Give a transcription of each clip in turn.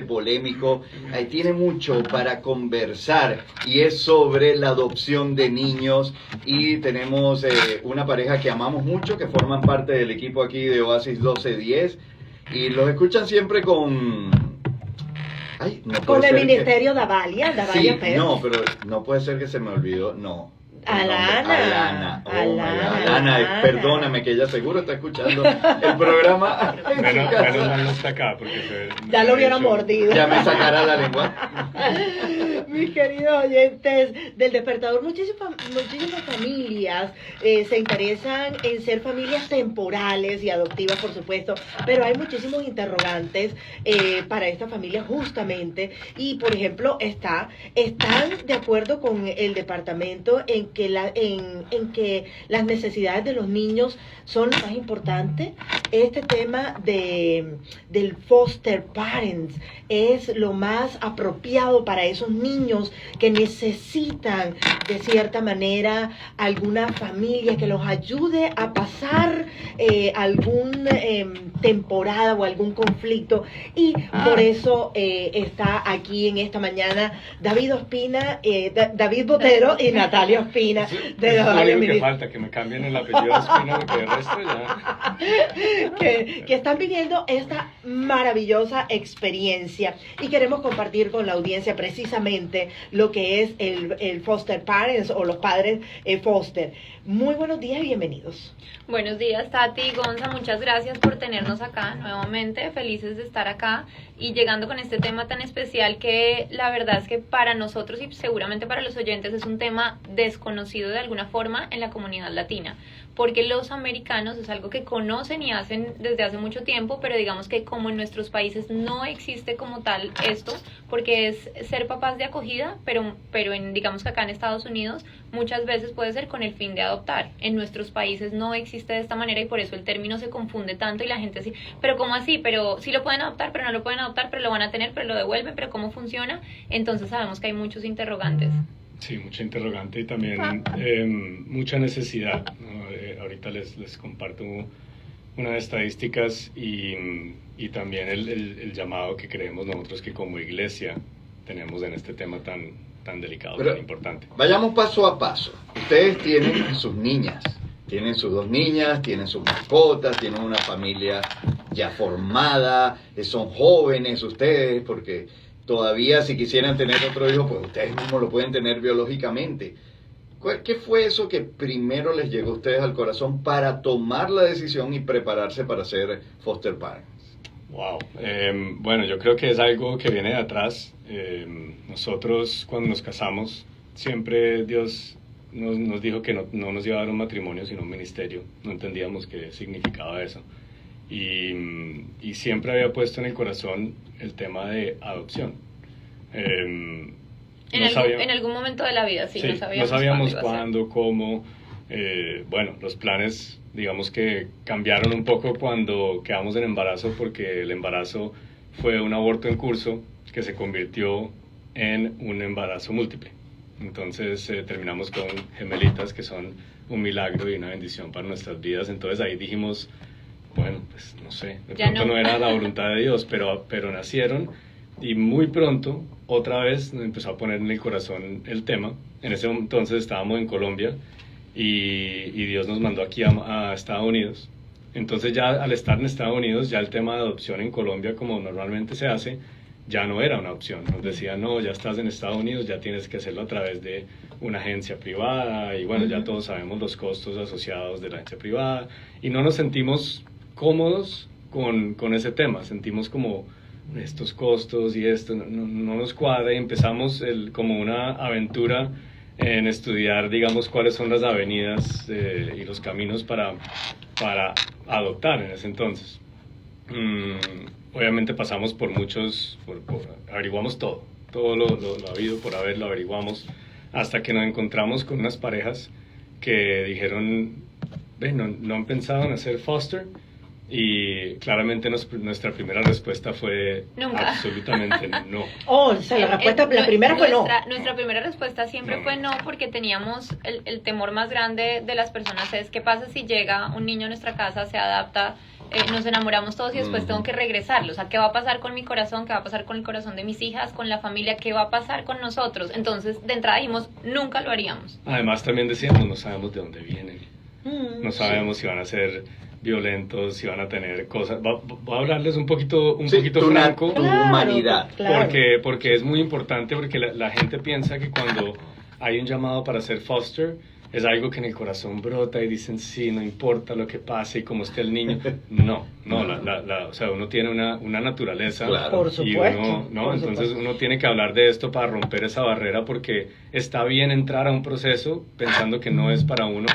Polémico, ahí tiene mucho para conversar y es sobre la adopción de niños y tenemos una pareja que amamos mucho, que forman parte del equipo aquí de Oasis 1210 y los escuchan siempre con... Ay, no puede con el ser Ministerio Davalia Sí, Pérez. no, pero no puede ser que se me olvidó, no. Alana. Alana, perdóname que ella seguro está escuchando el programa. Menos mal no está acá porque ya lo hubiera mordido. Ya me sacará la lengua. Mis queridos oyentes del Despertador, muchísimas familias se interesan en ser familias temporales y adoptivas, por supuesto, pero hay muchísimos interrogantes para esta familia justamente. Y, por ejemplo, están de acuerdo con el departamento en que las necesidades de los niños son lo más importante. Este tema del foster parents es lo más apropiado para esos niños que necesitan de cierta manera alguna familia que los ayude a pasar alguna temporada o algún conflicto, y por eso está aquí en esta mañana David Ospina, David Botero y Natalia Ospina. Es lo único que falta, que me cambien el apellido Ospina, porque el resto ya... que están viviendo esta maravillosa experiencia y queremos compartir con la audiencia precisamente lo que es el foster parents o los padres foster. Muy buenos días y bienvenidos. Buenos días, Tati y Gonza, muchas gracias por tenernos acá nuevamente, felices de estar acá y llegando con este tema tan especial que la verdad es que para nosotros y seguramente para los oyentes es un tema desconocido de alguna forma en la comunidad latina, porque los americanos es algo que conocen y hacen desde hace mucho tiempo, pero digamos que como en nuestros países no existe como tal esto, porque es ser papás de acogida, pero digamos que acá en Estados Unidos muchas veces puede ser con el fin de adoptar. En nuestros países no existe de esta manera y por eso el término se confunde tanto y la gente así, pero ¿cómo así? Pero sí lo pueden adoptar, pero no lo pueden adoptar, pero lo van a tener, pero lo devuelven, pero ¿cómo funciona? Entonces sabemos que hay muchos interrogantes. Sí, mucha interrogante y también mucha necesidad, ¿no? Ahorita les comparto unas estadísticas y también el llamado que creemos nosotros que como iglesia tenemos en este tema tan delicado, tan importante. Vayamos paso a paso. Ustedes tienen sus niñas, tienen sus dos niñas, tienen sus mascotas, tienen una familia ya formada, son jóvenes ustedes, porque todavía si quisieran tener otro hijo, pues ustedes mismos lo pueden tener biológicamente. ¿Qué fue eso que primero les llegó a ustedes al corazón para tomar la decisión y prepararse para ser foster parents? Wow. Bueno, yo creo que es algo que viene de atrás. Nosotros cuando nos casamos, siempre Dios nos dijo que no nos iba a dar un matrimonio, sino un ministerio. No entendíamos qué significaba eso. Y siempre había puesto en el corazón el tema de adopción. En algún momento de la vida, sí, no sabíamos cuándo, cómo. Bueno, los planes, digamos que cambiaron un poco cuando quedamos en embarazo, porque el embarazo fue un aborto en curso que se convirtió en un embarazo múltiple. Entonces terminamos con gemelitas que son un milagro y una bendición para nuestras vidas. Entonces ahí dijimos, bueno, pues no sé, de pronto no era la voluntad de Dios, pero nacieron y muy pronto otra vez nos empezó a poner en el corazón el tema. En ese entonces estábamos en Colombia y Dios nos mandó aquí a Estados Unidos. Entonces ya al estar en Estados Unidos, ya el tema de adopción en Colombia, como normalmente se hace, ya no era una opción. Nos decían, no, ya estás en Estados Unidos, ya tienes que hacerlo a través de una agencia privada, y bueno, ya todos sabemos los costos asociados de la agencia privada, y no nos sentimos cómodos con ese tema. Sentimos como estos costos y esto no nos cuadra, y empezamos como una aventura en estudiar, digamos, cuáles son las avenidas y los caminos para adoptar en ese entonces. Obviamente pasamos por muchos, averiguamos todo lo habido por haber, lo averiguamos, hasta que nos encontramos con unas parejas que dijeron, no han pensado en hacer foster, y claramente nuestra primera respuesta fue nunca. Absolutamente no. O sea, la primera fue no. Nuestra primera respuesta siempre fue no, porque teníamos el temor más grande de las personas es: ¿qué pasa si llega un niño a nuestra casa, se adapta nos enamoramos todos y después tengo que regresarlo. O sea, ¿qué va a pasar con mi corazón? ¿Qué va a pasar con el corazón de mis hijas? ¿Con la familia? ¿Qué va a pasar con nosotros? Entonces, de entrada dijimos, nunca lo haríamos. Además, también decíamos, no sabemos de dónde vienen. No sabemos si van a ser violentos, si van a tener cosas. Voy a hablarles un poquito franco. Tu humanidad. Claro. Porque es muy importante, porque la gente piensa que cuando hay un llamado para ser foster, es algo que en el corazón brota y dicen, sí, no importa lo que pase y cómo esté el niño. No, o sea, uno tiene una naturaleza. Claro. Por Y supuesto. entonces uno tiene que hablar de esto para romper esa barrera, porque está bien entrar a un proceso pensando que no es para uno,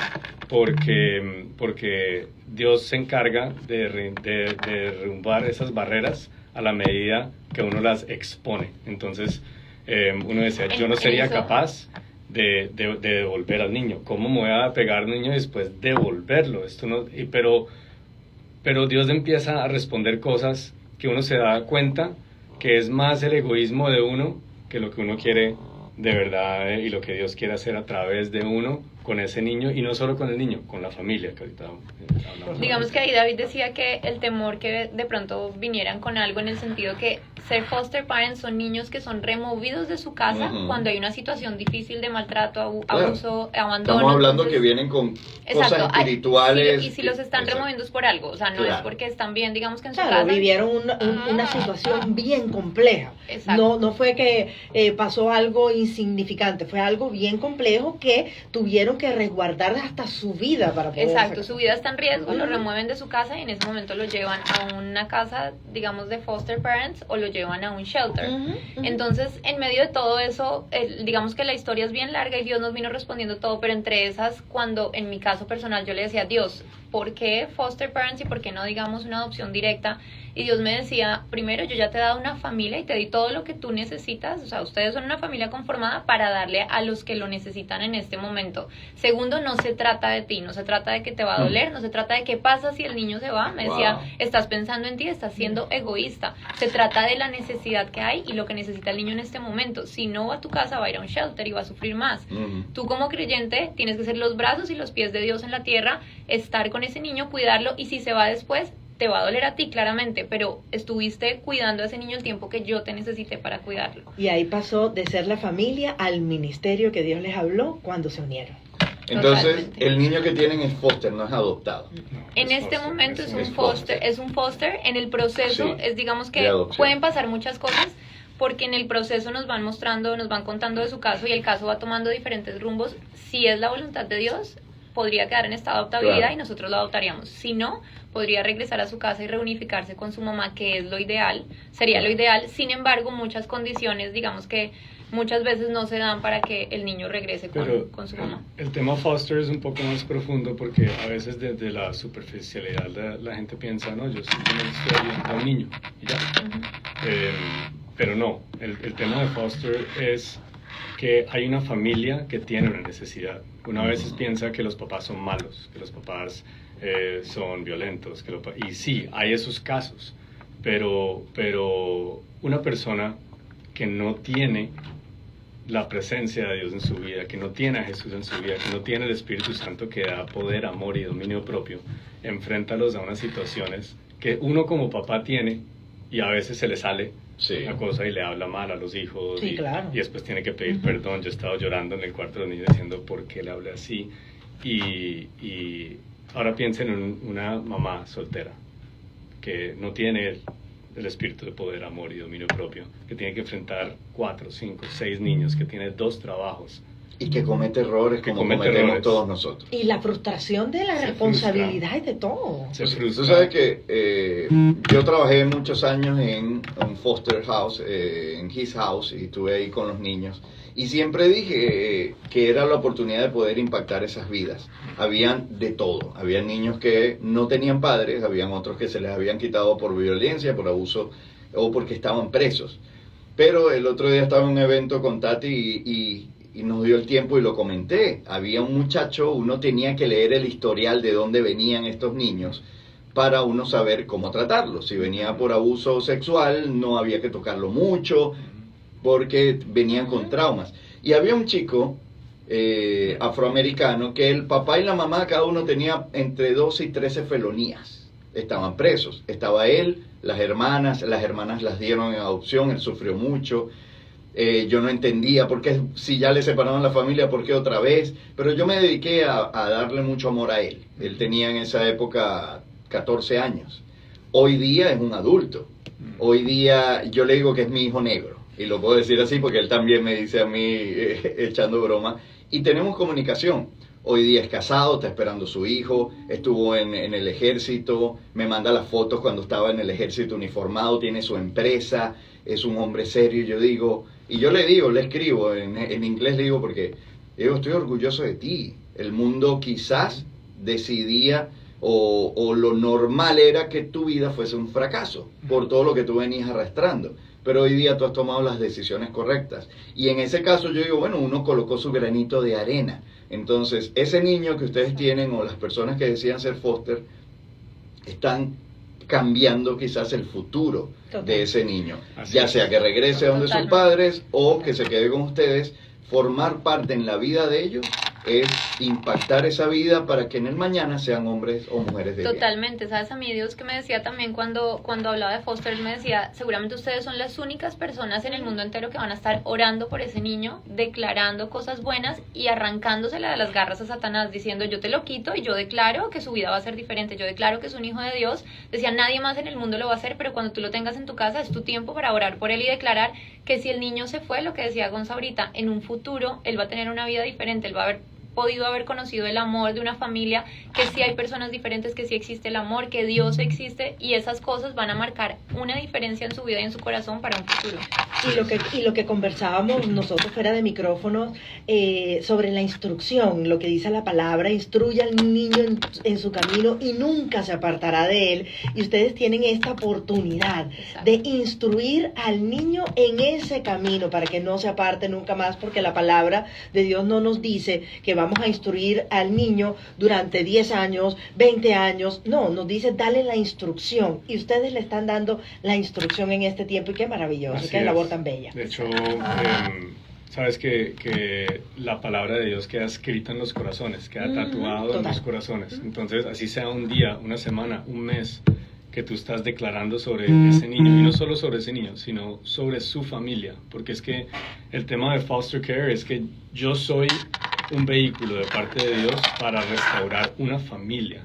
porque Dios se encarga de derrumbar esas barreras a la medida que uno las expone. Entonces uno decía, yo no sería capaz de devolver al niño. ¿Cómo me voy a pegar al niño y después devolverlo? Esto no, pero Dios empieza a responder cosas que uno se da cuenta que es más el egoísmo de uno que lo que uno quiere de verdad, y lo que Dios quiere hacer a través de uno con ese niño, y no solo con el niño, con la familia que ahorita hablamos. Digamos que ahí David decía que el temor que de pronto vinieran con algo, en el sentido que ser foster parents son niños que son removidos de su casa cuando hay una situación difícil de maltrato, abuso, abandono. Estamos hablando entonces, que vienen con cosas exacto, espirituales. y si los están Exacto. removiendo es por algo, o sea, no Claro. es porque están bien, digamos que en su Claro, casa. vivieron una situación bien compleja. Exacto. No fue que pasó algo insignificante, fue algo bien complejo que tuvieron que resguardar hasta su vida para poder Exacto, sacar. su vida está en riesgo, lo remueven de su casa y en ese momento lo llevan a una casa, digamos, de foster parents, o lo llevan a un shelter. Entonces, en medio de todo eso, digamos que la historia es bien larga y Dios nos vino respondiendo todo, pero entre esas, cuando en mi caso personal yo le decía, Dios, ¿por qué foster parents y por qué no, digamos, una adopción directa? Y Dios me decía, primero, yo ya te he dado una familia y te di todo lo que tú necesitas, o sea, ustedes son una familia conformada para darle a los que lo necesitan en este momento. Segundo, no se trata de ti, no se trata de que te va a doler, no se trata de qué pasa si el niño se va. Me decía, estás pensando en ti, estás siendo egoísta. Se trata de la necesidad que hay y lo que necesita el niño en este momento. Si no va a tu casa, va a ir a un shelter y va a sufrir más. Tú como creyente tienes que ser los brazos y los pies de Dios en la tierra, estar con ese niño, cuidarlo, y si se va después, te va a doler a ti claramente, pero estuviste cuidando a ese niño el tiempo que yo te necesité para cuidarlo. Y ahí pasó de ser la familia al ministerio que Dios les habló cuando se unieron. Entonces, Totalmente. el niño que tienen es foster, no es adoptado. En este momento es un foster, en el proceso Sí, es, digamos de que adopción. pueden pasar muchas cosas, porque en el proceso nos van mostrando, nos van contando de su caso, y el caso va tomando diferentes rumbos. Si es la voluntad de Dios, podría quedar en estado de adoptabilidad, Claro. y nosotros lo adoptaríamos. Si no, podría regresar a su casa y reunificarse con su mamá, que es lo ideal, sería lo ideal. Sin embargo, muchas condiciones, digamos que muchas veces no se dan para que el niño regrese con su mamá. El tema foster es un poco más profundo, porque a veces desde la superficialidad la gente piensa, no, yo simplemente estoy ayudando a un niño y ya. Pero no, el tema de foster es que hay una familia que tiene una necesidad. Una vez piensa que los papás son malos, que los papás son violentos, y sí, hay esos casos, pero una persona que no tiene la presencia de Dios en su vida, que no tiene a Jesús en su vida, que no tiene el Espíritu Santo que da poder, amor y dominio propio, enfréntalos a unas situaciones que uno como papá tiene, y a veces se le sale la cosa y le habla mal a los hijos, Sí, claro. y después tiene que pedir perdón. Yo he estado llorando en el cuarto de los niños diciendo por qué le hablé así, y ahora piensen en una mamá soltera que no tiene el espíritu de poder, amor y dominio propio, que tiene que enfrentar 4, 5, 6 niños, que tiene 2 trabajos. Y que comete errores Que como comete cometemos errores. todos nosotros. Y la frustración de la Se responsabilidad y de todo. Se Tú frustra. sabes que yo trabajé muchos años en un foster house, en His House, y estuve ahí con los niños. Y siempre dije que era la oportunidad de poder impactar esas vidas. Habían de todo. Habían niños que no tenían padres, habían otros que se les habían quitado por violencia, por abuso o porque estaban presos. Pero el otro día estaba en un evento con Tati y nos dio el tiempo y lo comenté. Había un muchacho, uno tenía que leer el historial de dónde venían estos niños para uno saber cómo tratarlos. Si venía por abuso sexual, no había que tocarlo mucho, porque venían con traumas. Y había un chico afroamericano que el papá y la mamá cada uno tenía entre 12 y 13 felonías. estaban presos. Estaba él, las hermanas las dieron en adopción, él sufrió mucho. Yo no entendía por qué, si ya le separaron la familia, por qué otra vez, pero yo me dediqué a darle mucho amor a él. Él tenía en esa época 14 años. Hoy día es un adulto. Hoy día yo le digo que es mi hijo negro, y lo puedo decir así porque él también me dice a mí, echando broma, y tenemos comunicación. Hoy día es casado, está esperando su hijo, estuvo en el ejército, me manda las fotos cuando estaba en el ejército uniformado, tiene su empresa, es un hombre serio. Yo le escribo en inglés, le digo, porque digo, estoy orgulloso de ti. El mundo quizás decidía o lo normal era que tu vida fuese un fracaso por todo lo que tú venías arrastrando. Pero hoy día tú has tomado las decisiones correctas. Y en ese caso yo digo, bueno, uno colocó su granito de arena. Entonces, ese niño que ustedes tienen o las personas que decían ser foster están cambiando quizás el futuro de ese niño. Ya sea que regrese a donde sus padres o que se quede con ustedes. Formar parte en la vida de ellos es impactar esa vida para que en el mañana sean hombres o mujeres de bien. Totalmente, sabes, a mí Dios que me decía también cuando hablaba de foster, me decía, seguramente ustedes son las únicas personas en el mundo entero que van a estar orando por ese niño, declarando cosas buenas y arrancándosela de las garras a Satanás, diciendo, yo te lo quito y yo declaro que su vida va a ser diferente, yo declaro que es un hijo de Dios. Decía, nadie más en el mundo lo va a hacer, pero cuando tú lo tengas en tu casa es tu tiempo para orar por él y declarar que si el niño se fue, lo que decía Gonza ahorita, en un futuro él va a tener una vida diferente, él va a podido haber conocido el amor de una familia, que sí hay personas diferentes, que sí existe el amor, que Dios existe, y esas cosas van a marcar una diferencia en su vida y en su corazón para un futuro. Y lo que conversábamos nosotros fuera de micrófonos sobre la instrucción, lo que dice la palabra, instruye al niño en su camino y nunca se apartará de él, y ustedes tienen esta oportunidad de instruir al niño en ese camino para que no se aparte nunca más, porque la palabra de Dios no nos dice que vamos a instruir al niño durante 10 años, 20 años, no, nos dice dale la instrucción, y ustedes le están dando la instrucción en este tiempo, y qué maravilloso, qué labor tan bella. De hecho, sabes que la palabra de Dios queda escrita en los corazones, queda tatuado en los corazones, entonces así sea un día, una semana, un mes, que tú estás declarando sobre ese niño, y no solo sobre ese niño, sino sobre su familia, porque es que el tema de foster care es que yo soy un vehículo de parte de Dios para restaurar una familia,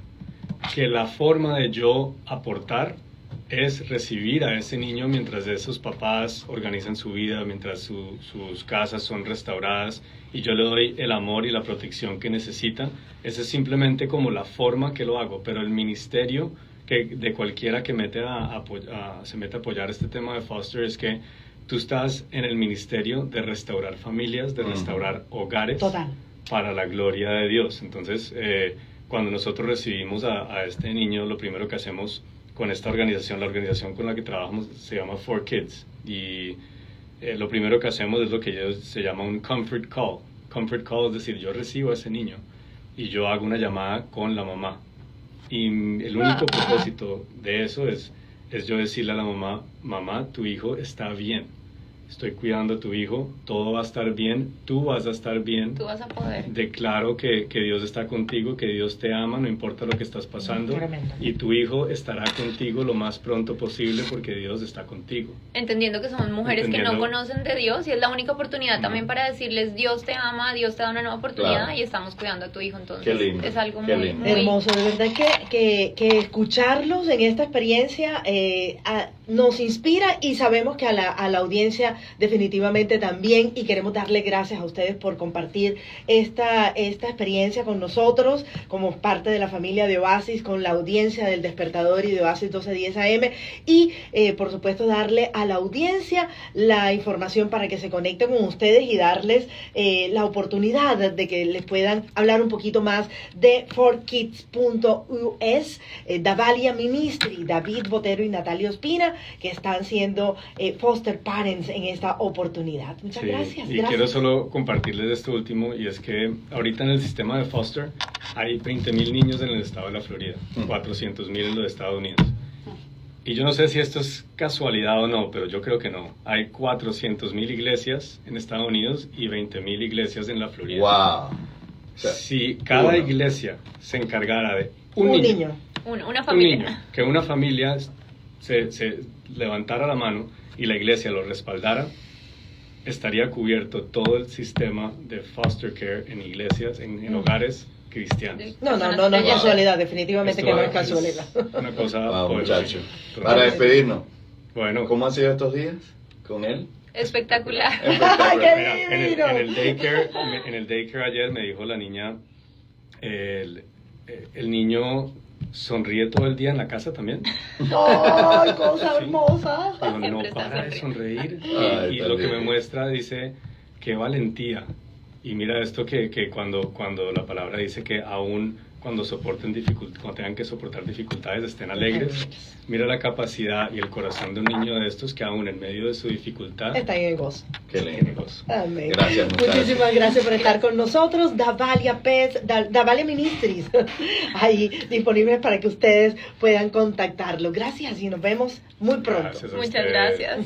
que la forma de yo aportar es recibir a ese niño mientras esos papás organizan su vida, mientras sus casas son restauradas, y yo le doy el amor y la protección que necesitan. Esa es simplemente como la forma que lo hago, pero el ministerio de cualquiera que se mete a apoyar este tema de foster es que tú estás en el ministerio de restaurar familias, de restaurar hogares. Total. Para la gloria de Dios. Entonces, cuando nosotros recibimos a este niño, lo primero que hacemos con esta organización, la organización con la que trabajamos se llama 4Kids, y lo primero que hacemos es lo que se llama un comfort call. Comfort call es decir, yo recibo a ese niño y yo hago una llamada con la mamá, y el único propósito de eso es yo decirle a la mamá, mamá, tu hijo está bien, estoy cuidando a tu hijo, todo va a estar bien, tú vas a estar bien. Tú vas a poder. Declaro que Dios está contigo, que Dios te ama, no importa lo que estás pasando. Tremendo. Y tu hijo estará contigo lo más pronto posible porque Dios está contigo. Entendiendo que somos mujeres que no conocen de Dios, y es la única oportunidad también para decirles, Dios te ama, Dios te da una nueva oportunidad, y estamos cuidando a tu hijo. Entonces, qué lindo, es algo qué muy, lindo. muy Hermoso, de verdad que escucharlos en esta experiencia nos inspira, y sabemos que a la audiencia definitivamente también, y queremos darle gracias a ustedes por compartir esta experiencia con nosotros como parte de la familia de Oasis, con la audiencia del Despertador y de Oasis 1210 AM, y por supuesto darle a la audiencia la información para que se conecten con ustedes y darles la oportunidad de que les puedan hablar un poquito más de 4kids.us, Davalia Ministry, David Botero y Natalia Ospina, que están siendo foster parents en esta oportunidad. Muchas gracias. Y quiero solo compartirles esto último, y es que ahorita en el sistema de foster hay 20,000 niños en el estado de la Florida, 400,000 en los Estados Unidos. Y yo no sé si esto es casualidad o no, pero yo creo que no. Hay 400,000 iglesias en Estados Unidos y 20,000 iglesias en la Florida. ¡Wow! O sea, si cada iglesia se encargara de un niño, Una un familia. niño, que una familia se levantara la mano y la iglesia lo respaldara, estaría cubierto todo el sistema de foster care en iglesias, en hogares cristianos. No es Wow. casualidad, definitivamente Esto que no es casualidad. Una cosa Wow, poderosa. muchacho. Entonces, Para despedirnos, bueno, ¿cómo han sido estos días con él? Espectacular. ¡Ay, qué mira, divino! en el daycare ayer me dijo la niña, el niño sonríe todo el día en la casa también. ¡Ay, cosa Sí. hermosa! Digo, no Siempre está para de sonreír. Ay, Y tan lo que me lindo. muestra dice, qué valentía. Y mira esto que cuando la palabra dice que aún cuando cuando tengan que soportar dificultades estén alegres. Mira la capacidad y el corazón de un niño de estos que aún en medio de su dificultad Está en el gozo. Qué lindo. Amén. Gracias, muchachos. Muchísimas gracias por estar con nosotros. Davalia Pets, Davalia Ministries, ahí disponibles para que ustedes puedan contactarlo. Gracias y nos vemos muy pronto. Gracias a Muchas ustedes. gracias.